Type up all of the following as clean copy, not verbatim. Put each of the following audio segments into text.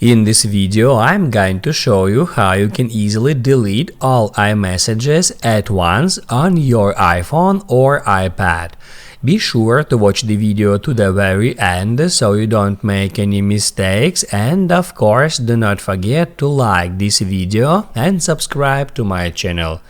In this video, I'm going to show you how you can easily delete all iMessages at once on your iPhone or iPad. Be sure to watch the video to the very end so you don't make any mistakes, and of course do not forget to like this video and subscribe to my channel.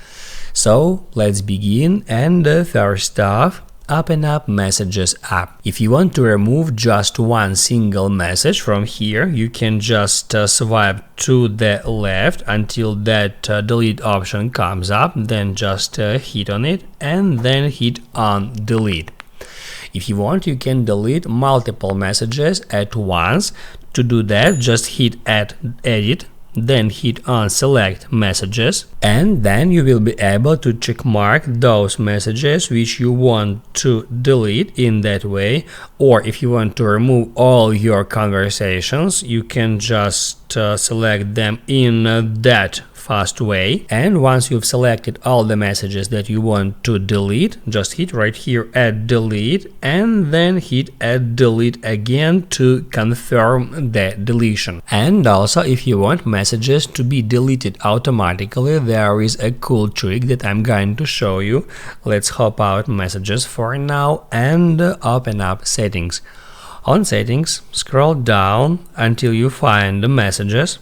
So let's begin, and first off, open up Messages app. If you want to remove just one single message from here, you can just swipe to the left until that delete option comes up, then just hit on it and then hit on delete. If you want, you can delete multiple messages at once. To do that, just hit edit, then hit on select messages, and then you will be able to check mark those messages which you want to delete in that way. Or if you want to remove all your conversations, you can just select them in that fast way, and once you've selected all the messages that you want to delete, just hit right here at delete and then hit at delete again to confirm the deletion. And also, if you want messages to be deleted automatically, there is a cool trick that I'm going to show you. Let's hop out Messages for now and open up Settings. On Settings, scroll down until you find the Messages.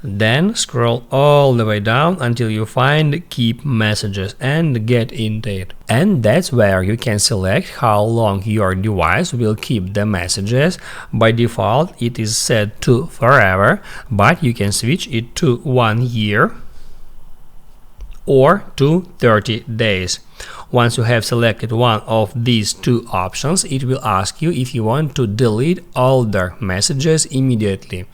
Then scroll all the way down until you find Keep Messages and get into it. And that's where you can select how long your device will keep the messages. By default, it is set to forever, but you can switch it to 1 year or to 30 days. Once you have selected one of these two options, it will ask you if you want to delete older messages immediately.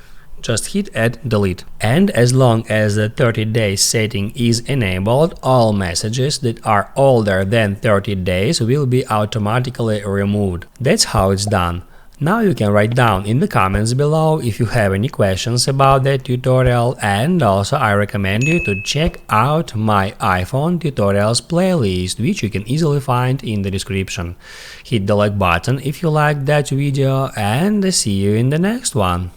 Just hit at delete. And as long as the 30-day setting is enabled, all messages that are older than 30 days will be automatically removed. That's how it's done. Now you can write down in the comments below if you have any questions about that tutorial, and also I recommend you to check out my iPhone tutorials playlist, which you can easily find in the description. Hit the like button if you liked that video, and see you in the next one.